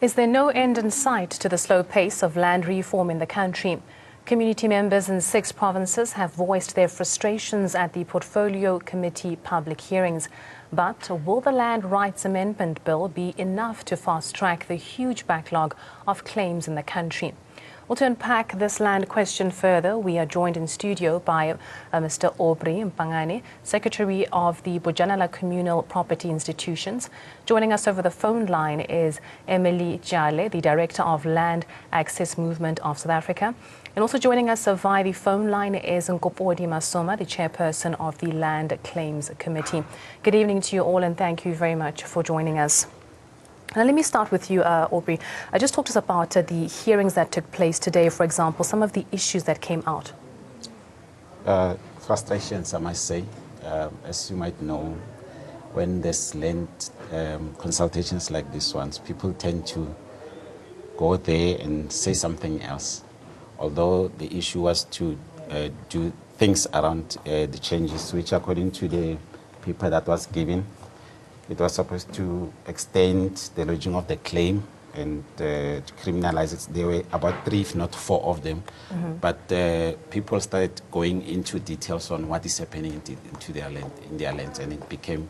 Is there no end in sight to the slow pace of land reform in the country? Community members in 6 provinces have voiced their frustrations at the Portfolio Committee public hearings. But will the Land Rights Amendment Bill be enough to fast-track the huge backlog of claims in the country? Well, to unpack this land question further, we are joined in studio by Mr. Aubrey Mpangane, Secretary of the Bojanala Communal Property Institutions. Joining us over the phone line is Emily Jale, the Director of Land Access Movement of South Africa. And also joining us via the phone line is Nkopodi Masoma, the Chairperson of the Land Claims Committee. Good evening to you all, and thank you very much for joining us. Now, let me start with you, Aubrey. Just talk to us about the hearings that took place today, for example, some of the issues that came out. Frustrations, I must say. As you might know, when there's land consultations like this ones, people tend to go there and say something else. Although the issue was to do things around the changes, which according to the paper that was given, it was supposed to extend the lodging of the claim and to criminalize it. There were about 3, if not 4 of them. But people started going into details on what is happening in their lands, and it became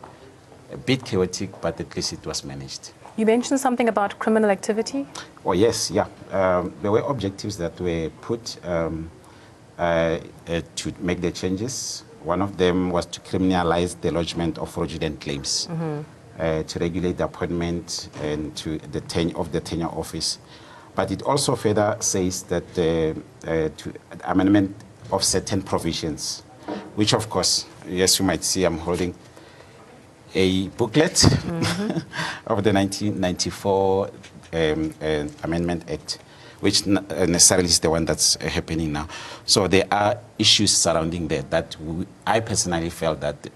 a bit chaotic, but at least it was managed. You mentioned something about criminal activity? Oh, yes, yeah. There were objectives that were put to make the changes. One of them was to criminalize the lodgement of fraudulent claims, to regulate the appointment and to the tenure office. But it also further says that to amendment of certain provisions, which of course, yes, you might see I'm holding a booklet of the 1994 Amendment Act, which necessarily is the one that's happening now. So there are issues surrounding that I personally felt that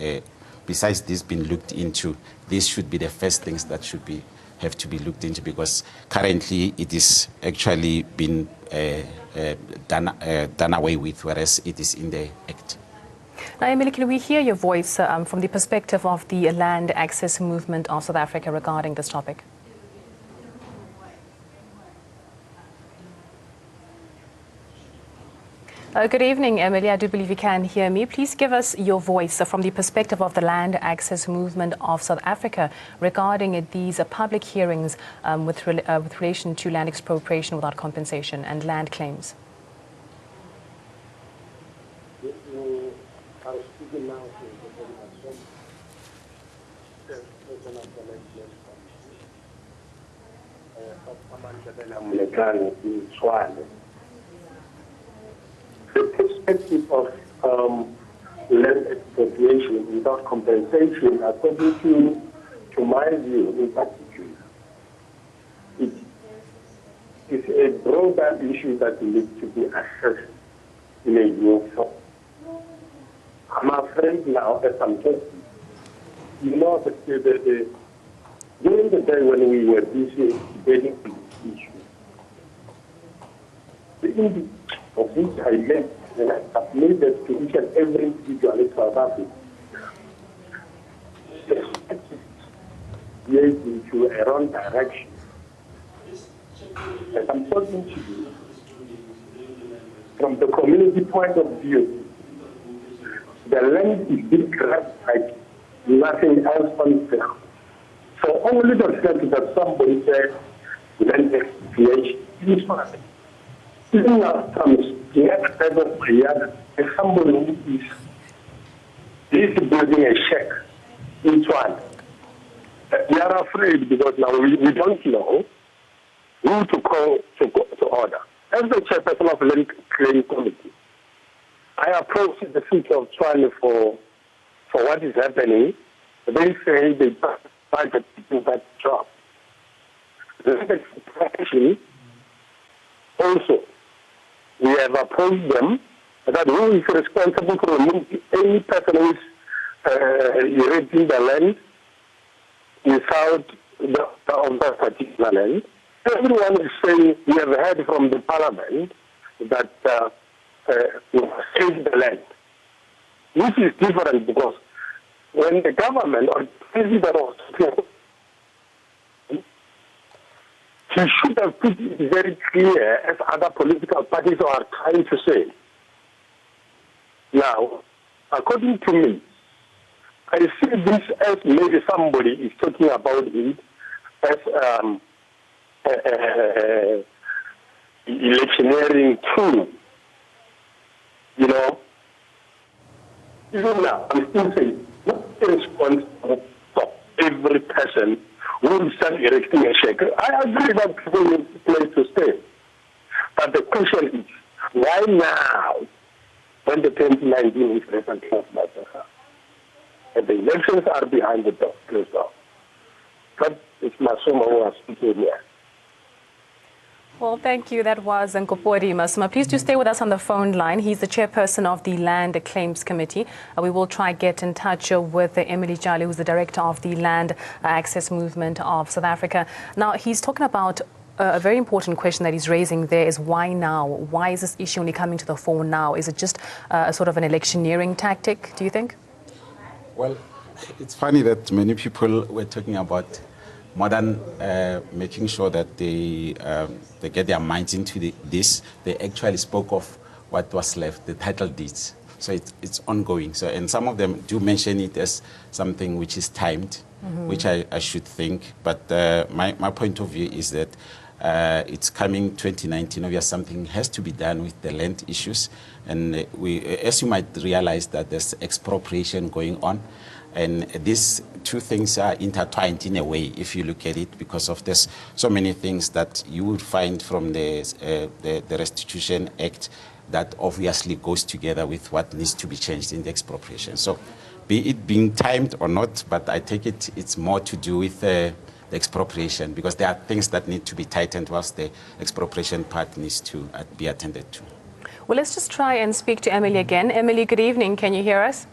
besides this being looked into, this should be the first things that have to be looked into, because currently it is actually been done away with, whereas it is in the Act. Now, Emily, can we hear your voice from the perspective of the Land Access Movement of South Africa regarding this topic? Good evening, Emily. I do believe you can hear me. Please give us your voice from the perspective of the Land Access Movement of South Africa regarding these public hearings with relation to land expropriation without compensation and land claims. The perspective of land expropriation without compensation, according to my view in particular, it is a broader issue that needs to be assessed in a new form. I'm afraid now, as I'm talking, you know, during the day when we were busy debating this issue, the image of which I left and I submitted to each and every individual in South Africa, goes into a wrong direction. As I'm talking to you, from the community point of view, the land is being grabbed like nothing else on the ground. So only the fact that somebody said land expropriation is fine. Even now comes the next type of yard, and somebody who is building a shack in Tshwane. We are afraid because now we don't know who to call to order. As the chairperson of the Land Claim Committee, I approached the city of Tshwane for what is happening. They say they target to do that job. The expropriation also, we have approached them that who is responsible for removing any person who is erecting the land without that particular land. Everyone is saying, we have heard from the parliament that we must save the land, which is different because when the government or the president was he should have put it very clear, as other political parties are trying to say. Now, according to me, I see this as maybe somebody is talking about it as electioneering tool. You know, even now, I'm still saying, not a response to every person who will start erecting a shaker. I agree that people need a place to stay. But the question is, why now, when the 2019 inflation comes back, and the elections are behind the door, closed off? But it's Masuma who has speaking here. Well, thank you. That was Nkopori Masuma. Please do stay with us on the phone line. He's the chairperson of the Land Claims Committee. We will try get in touch with Emily Jali, who's the director of the Land Access Movement of South Africa. Now, he's talking about a very important question that he's raising there is why now? Why is this issue only coming to the fore now? Is it just a sort of an electioneering tactic, do you think? Well, it's funny that many people were talking about more than making sure that they get their minds into this. They actually spoke of what was left, the title deeds. So it's ongoing. So, and some of them do mention it as something which is timed, which I should think. But my point of view is that it's coming 2019. Obviously, something has to be done with the land issues. And as you might realize, that there's expropriation going on. And these two things are intertwined in a way, if you look at it, because of there's so many things that you would find from the Restitution Act that obviously goes together with what needs to be changed in the expropriation. So be it being timed or not, but I take it's more to do with the expropriation, because there are things that need to be tightened whilst the expropriation part needs to be attended to. Well, let's just try and speak to Emily again. Emily, good evening. Can you hear us?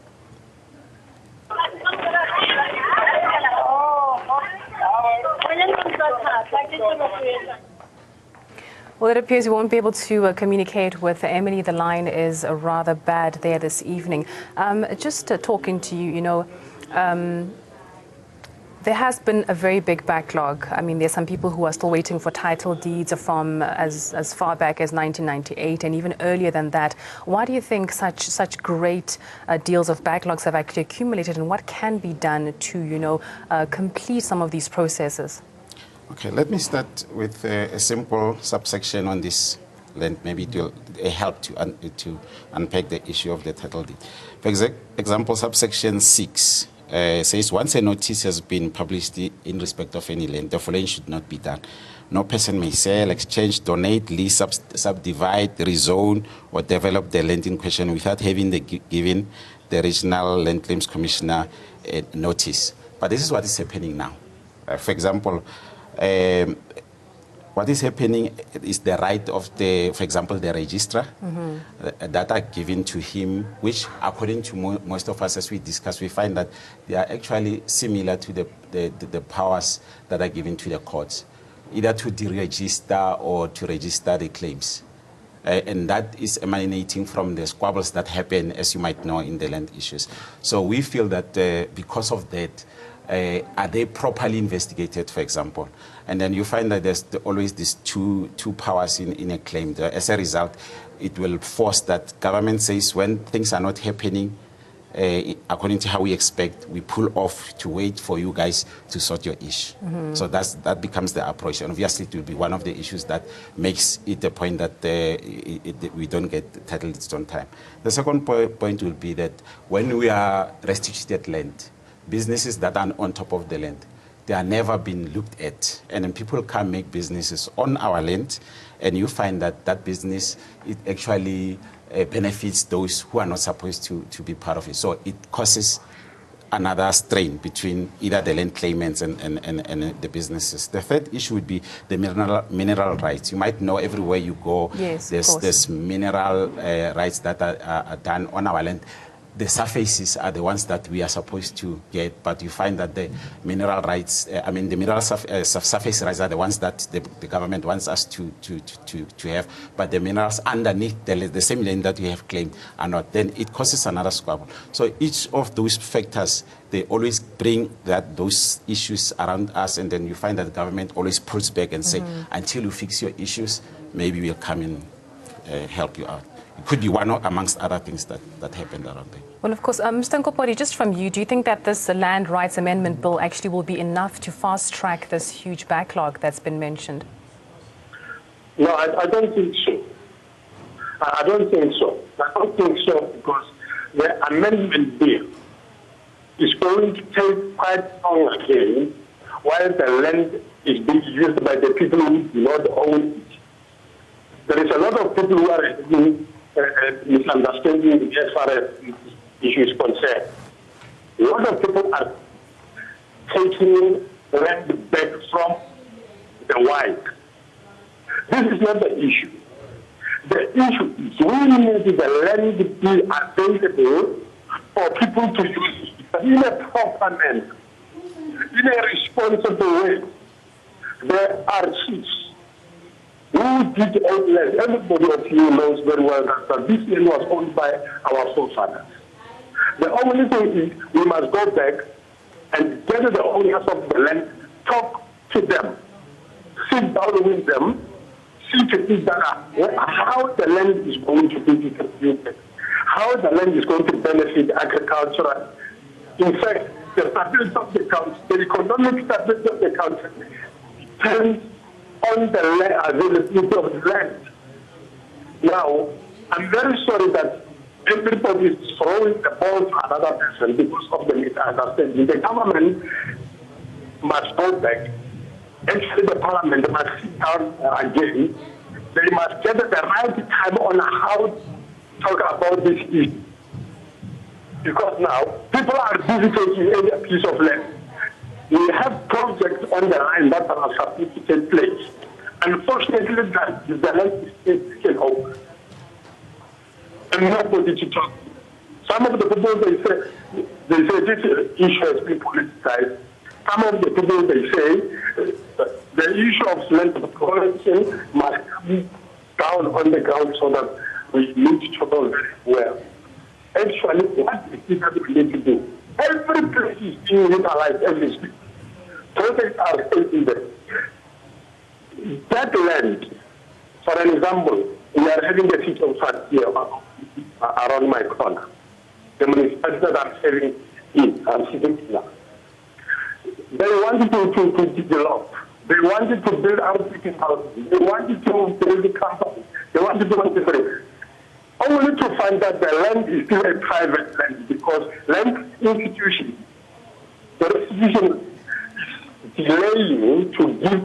Well, it appears we won't be able to communicate with Emily. The line is rather bad there this evening. Just talking to you, you know, there has been a very big backlog. I mean, there's some people who are still waiting for title deeds from as far back as 1998 and even earlier than that. Why do you think such great deals of backlogs have actually accumulated, and what can be done to, you know, complete some of these processes? Okay, let me start with a simple subsection on this land. Maybe it will help to unpack the issue of the title deed. For example, subsection 6 says once a notice has been published in respect of any land, the following should not be done. No person may sell, exchange, donate, lease, subdivide, rezone, or develop the land in question without having given the Regional Land Claims Commissioner a notice. But this is what is happening now. For example, what is happening is the right of for example, the registrar, that are given to him, which according to most of us, as we discuss, we find that they are actually similar to the powers that are given to the courts, either to deregister or to register the claims. And that is emanating from the squabbles that happen, as you might know, in the land issues. So we feel that because of that, are they properly investigated, for example? And then you find that there's always these two powers in a claim. As a result, it will force that government says when things are not happening according to how we expect, we pull off to wait for you guys to sort your issue. So that becomes the approach. And obviously it will be one of the issues that makes it a point that we don't get title deeds on time. The second point will be that when we are restituted land, businesses that are on top of the land, they are never been looked at. And then people can make businesses on our land, and you find that that business, it actually benefits those who are not supposed to be part of it. So it causes another strain between either the land claimants and the businesses. The third issue would be the mineral rights. You might know everywhere you go, yes, there's mineral rights that are done on our land. the surfaces are the ones that we are supposed to get, but you find that the mineral rights, the mineral surface rights are the ones that the government wants us to have, but the minerals underneath the same land that we have claimed are not. Then it causes another squabble. So each of those factors, they always bring those issues around us, and then you find that the government always pulls back and say, until you fix your issues, maybe we'll come and help you out. It could be one amongst other things that happened around there. Well, of course, Mr. Nkopodi, just from you, do you think that this Land Rights Amendment Bill actually will be enough to fast-track this huge backlog that's been mentioned? No, I don't think so. I don't think so. I don't think so because the amendment bill is going to take quite long again while the land is being used by the people who do not own it. There is a lot of people who are misunderstanding as far as this issue is concerned. A lot of people are taking land back from the white. This is not the issue. The issue is we need the land to be available for people to use it in a proper manner, in a responsible way. There are chiefs who did own land. Everybody of you knows very well that this land was owned by our forefathers. The only thing is we must go back and get the owners of the land, talk to them, sit down with them, see to each other how the land is going to be distributed, how the land is going to benefit agriculture. In fact, the stability of the country, the economic stability of the country depends on the availability of the land. Now, I'm very sorry that everybody is throwing the ball to another person because of the misunderstanding. The government must go back. Actually, the parliament must sit down again. They must get the right time on how to talk about this issue. Because now, people are busy taking any piece of land. We have projects on the line that are supposed to take place. Unfortunately, the land is taken over. And nobody to talk to. Some of the people, they say this issue has been politicized. Some of the people, they say the issue of land collection must come down on the ground so that we need to know very well. Actually, what is that we need to do? Every place is being utilized every week. Projects are taking there. That land, for an example, we are having a city of Tshwane here around my corner. The municipality that I'm serving in, I'm sitting here. They wanted to develop. They wanted to build outfitting houses. They wanted to build a company. They wanted to do different. Only to find that the land is still a private land because land institution, the institution is delaying to give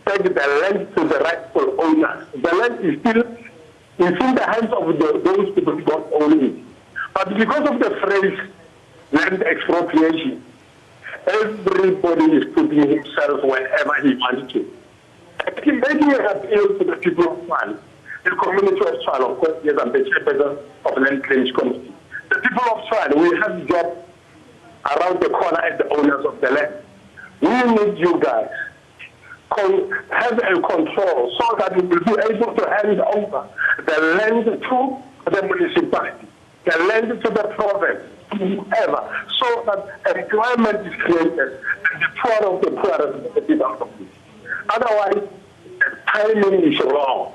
back the land to the rightful owners. The land is still in the hands of those people who don't own it. But because of the phrase land expropriation, everybody is putting himself wherever he wants to. I'm making an appeal to the people of Tshwane, the community of Tshwane, of course, yes, I'm the chairperson of Land Claims Committee. The people of Tshwane, we have jobs around the corner as the owners of the land. We need you guys have a control so that we will be able to hand over the land to the municipality, the land to the province, to whoever, so that employment is created and the poor of the poor is benefit out of it. Otherwise, the timing is wrong.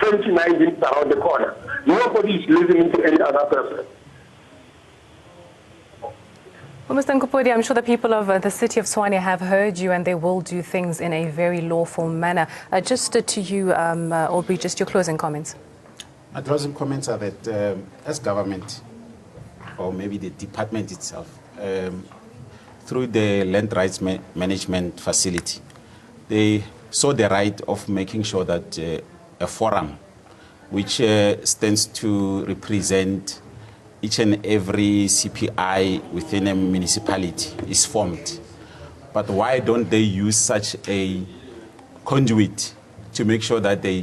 2019 is around the corner. Nobody is listening to any other person. Well, Mr. Nkopodi, I'm sure the people of the city of Tshwane have heard you and they will do things in a very lawful manner. Just to you, Aubrey, just your closing comments. My closing comments are that as government, or maybe the department itself, through the Land Rights Management Facility, they saw the right of making sure that a forum which stands to represent each and every CPI within a municipality is formed. But why don't they use such a conduit to make sure that they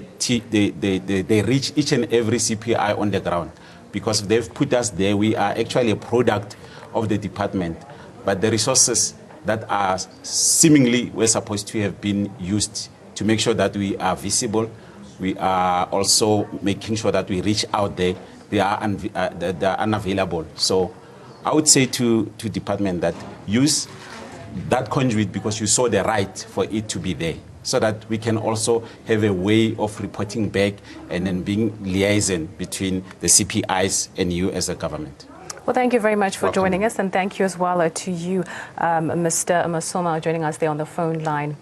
reach each and every CPI on the ground? because they've put us there. We are actually a product of the department, but the resources that are seemingly were supposed to have been used to make sure that we are visible, we are also making sure that we reach out there, they are unavailable. So I would say to department that use that conduit because you saw the right for it to be there, so that we can also have a way of reporting back and then being liaison between the CPIs and you as a government. Well, thank you very much for Welcome. joining us, and thank you as well to you, Mr. Masoma, joining us there on the phone line.